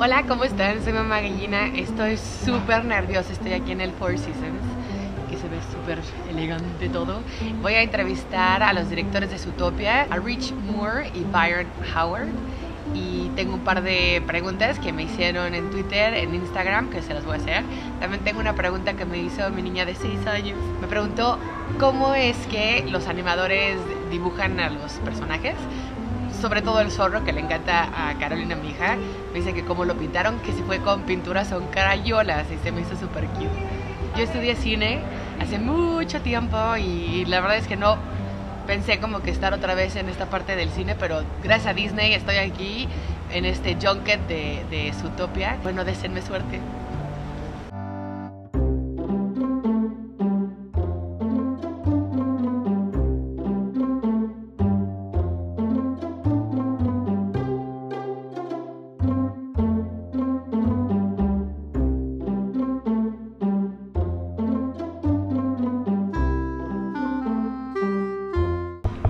Hola, ¿cómo están? Soy mamá Gallina. Estoy súper nerviosa. Estoy aquí en el Four Seasons, que se ve súper elegante todo. Voy a entrevistar a los directores de Zootopia, a Rich Moore y Byron Howard. Y tengo un par de preguntas que me hicieron en Twitter, en Instagram, que se las voy a hacer. También tengo una pregunta que me hizo mi niña de 6 años. Me preguntó cómo es que los animadores dibujan a los personajes. Sobre todo el zorro, que le encanta a Carolina, mi hija. Me dice que cómo lo pintaron, que si fue con pinturas o crayolas, y se me hizo súper cute. Yo estudié cine hace mucho tiempo y la verdad es que no pensé como que estar otra vez en esta parte del cine, pero gracias a Disney estoy aquí en este junket de Zootopia. Bueno, deseenme suerte.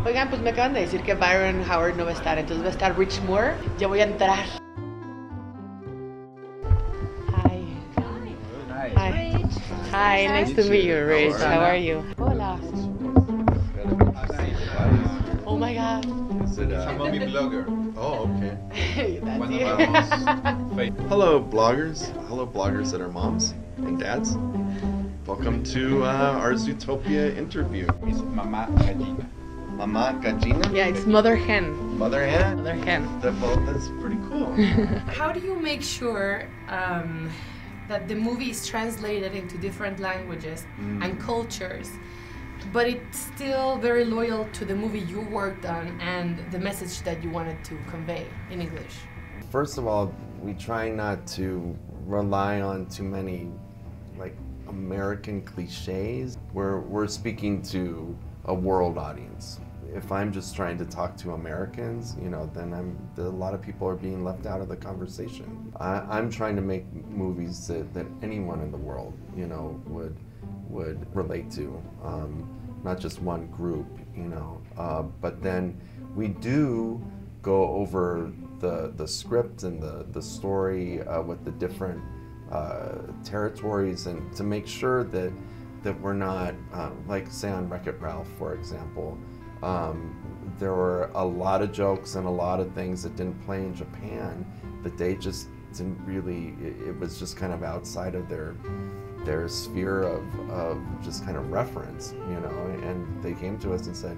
Oigan, pues me acaban de decir que Byron Howard no va a estar, entonces va a estar Rich Moore. Ya voy a entrar. Hi. Hi. Rich. Hi, nice to meet you, Rich. How are you? Hola. Oh my God. Is it a mommy blogger? Oh, okay. That's One you. of our most Hello, bloggers. Hello, bloggers that are moms and dads. Welcome to our Zootopia interview. It's Mamá Gallina. Mama Gallina? Yeah, it's mother hen. Mother hen? Mother hen. That's pretty cool. How do you make sure that the movie is translated into different languages and cultures, but it's still very loyal to the movie you worked on and the message that you wanted to convey in English? First of all, we try not to rely on too many like American cliches. We're speaking to a world audience. If I'm just trying to talk to Americans, you know, then a lot of people are being left out of the conversation. I'm trying to make movies that anyone in the world, you know, would relate to, not just one group, you know. But then we do go over the script and the story with the different territories, and to make sure that we're not, like say on Wreck-It Ralph, for example, there were a lot of jokes and a lot of things that didn't play in Japan that they just didn't really, it was just kind of outside of their sphere of just kind of reference, you know, and they came to us and said,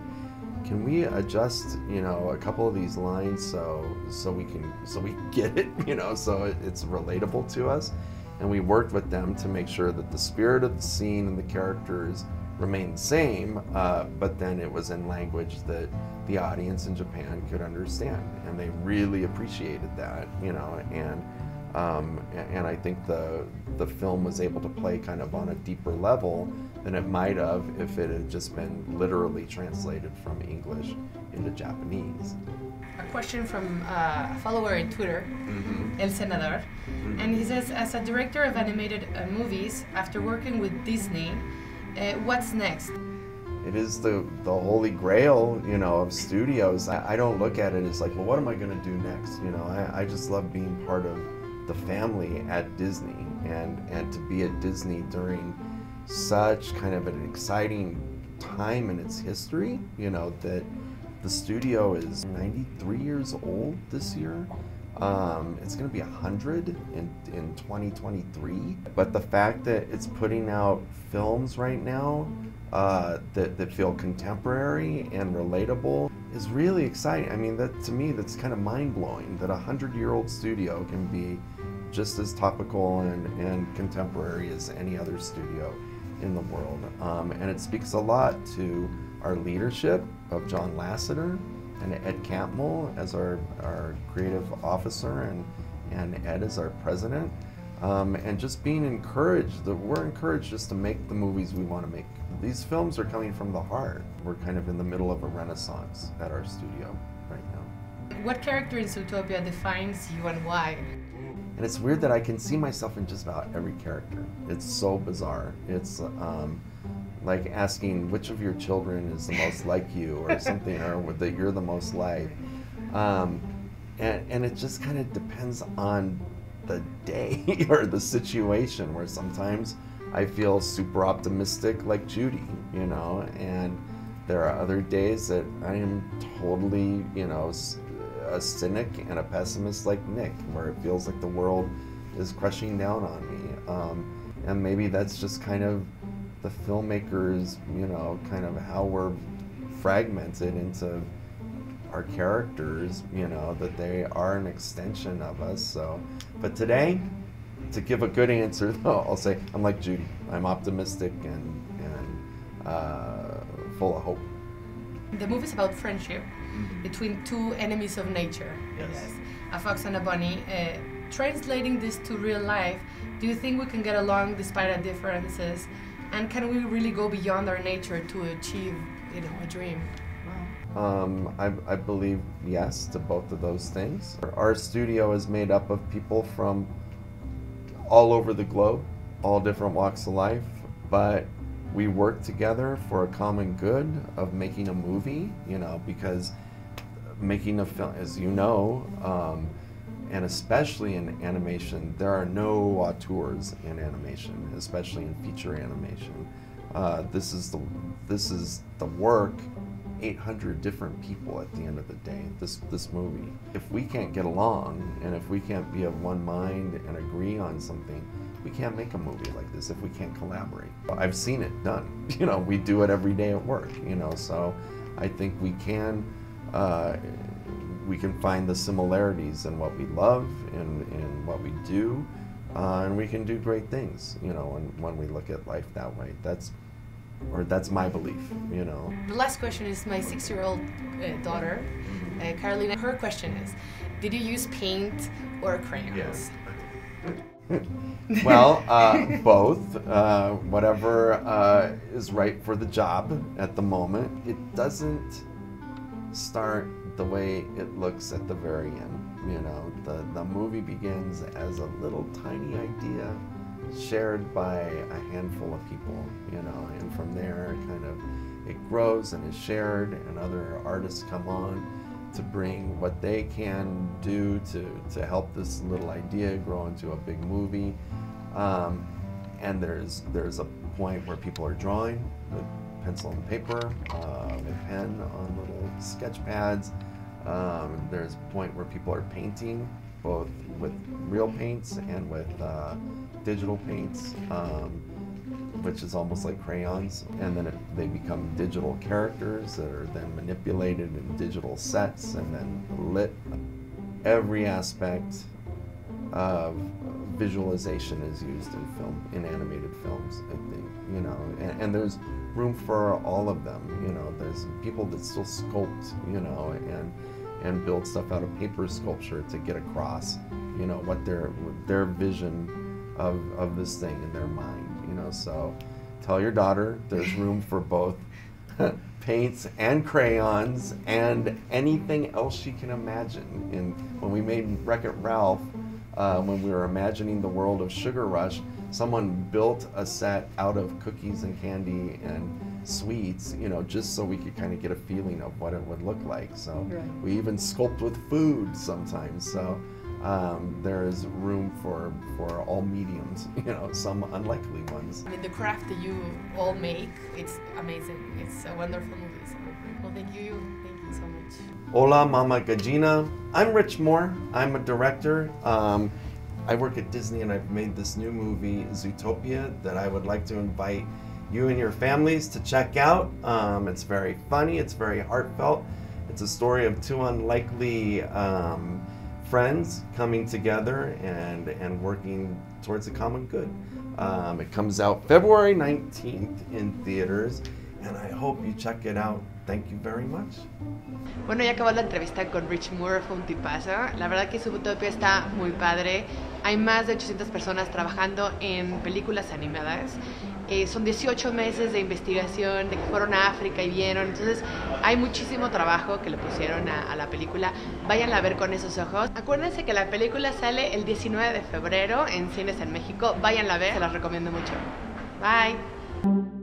can we adjust, you know, a couple of these lines so we get it, you know, so it's relatable to us. And we worked with them to make sure that the spirit of the scene and the characters remained the same, but then it was in language that the audience in Japan could understand, and they really appreciated that, you know, and I think the film was able to play kind of on a deeper level than it might have if it had just been literally translated from English into Japanese. A question from a follower in Twitter, El Senador, and he says, as a director of animated movies, after working with Disney, what's next? It is the holy grail, you know, of studios. I don't look at it as like, well, what am I going to do next? You know, I just love being part of the family at Disney, and to be at Disney during such kind of an exciting time in its history, you know, that the studio is 93 years old this year. It's going to be 100 in 2023. But the fact that it's putting out films right now that feel contemporary and relatable is really exciting. I mean, that to me, that's kind of mind-blowing that a 100-year-old studio can be just as topical and contemporary as any other studio in the world. And it speaks a lot to our leadership of John Lasseter and Ed Campbell as our creative officer, and Ed as our president, and just being encouraged, that we're encouraged just to make the movies we want to make. These films are coming from the heart. We're kind of in the middle of a renaissance at our studio right now. What character in Zootopia defines you and why? And it's weird that I can see myself in just about every character. It's so bizarre. It's like asking which of your children is the most like you, or something, or that you're the most like. And it just kind of depends on the day or the situation, where sometimes I feel super optimistic like Judy, you know, and there are other days that I am totally, you know, a cynic and a pessimist like Nick, where it feels like the world is crushing down on me. And maybe that's just kind of the filmmakers, you know, kind of how we're fragmented into our characters, you know, that they are an extension of us. So, but today, to give a good answer, though, I'll say I'm like Judy. I'm optimistic and full of hope. The movie's about friendship between two enemies of nature. Yes. A fox and a bunny. Translating this to real life, do you think we can get along despite our differences? And can we really go beyond our nature to achieve, you know, a dream? I believe yes to both of those things. Our studio is made up of people from all over the globe, all different walks of life, but we work together for a common good of making a movie, you know, because making a film, as you know, and especially in animation, there are no auteurs in animation, especially in feature animation. This is the work 800 different people at the end of the day, this movie. If we can't get along, and if we can't be of one mind and agree on something, we can't make a movie like this if we can't collaborate. I've seen it done. You know, we do it every day at work, you know, so I think we can find the similarities in what we love and what we do, and we can do great things, you know, when we look at life that way. That's my belief, you know. The last question is my 6-year-old daughter, Carolina. Her question is, did you use paint or crayons? Yes. Well, both. Whatever is right for the job at the moment. It doesn't start the way it looks at the very end. You know, the movie begins as a little tiny idea shared by a handful of people, you know, and from there it grows and is shared, and other artists come on to bring what they can do to help this little idea grow into a big movie. And there's a point where people are drawing with pencil and paper, with pen on little sketch pads. There's a point where people are painting, both with real paints and with digital paints, which is almost like crayons. And then they become digital characters that are then manipulated in digital sets and then lit. Every aspect of visualization is used in film, in animated films, I think, you know, and there's room for all of them, you know. There's people that still sculpt, you know, and build stuff out of paper sculpture to get across, you know, what their vision of this thing in their mind, you know. So tell your daughter there's room for both paints and crayons and anything else she can imagine. And when we made Wreck-It Ralph, when we were imagining the world of Sugar Rush, someone built a set out of cookies and candy and sweets, you know, just so we could kind of get a feeling of what it would look like. So we even sculpt with food sometimes. So there is room for all mediums, you know, some unlikely ones. I mean, the craft that you all make, it's amazing. It's a wonderful movie. So, well, thank you so much. Hola, Mama Gallina. I'm Rich Moore. I'm a director. I work at Disney, and I've made this new movie, Zootopia, that I would like to invite you and your families to check out. It's very funny. It's very heartfelt. It's a story of two unlikely friends coming together and working towards a common good. It comes out February 19th in theaters, and I hope you check it out. Thank you very much. Bueno, ya acabó la entrevista con Rich Moore, fue un tipazo. La verdad que Zootopia está muy padre. Hay más de 800 personas trabajando en películas animadas. Son 18 meses de investigación, de que fueron a África y vieron. Entonces hay muchísimo trabajo que le pusieron a la película. Váyanla a ver con esos ojos. Acuérdense que la película sale el 19 de febrero en cines en México. Váyanla a ver, se las recomiendo mucho. Bye.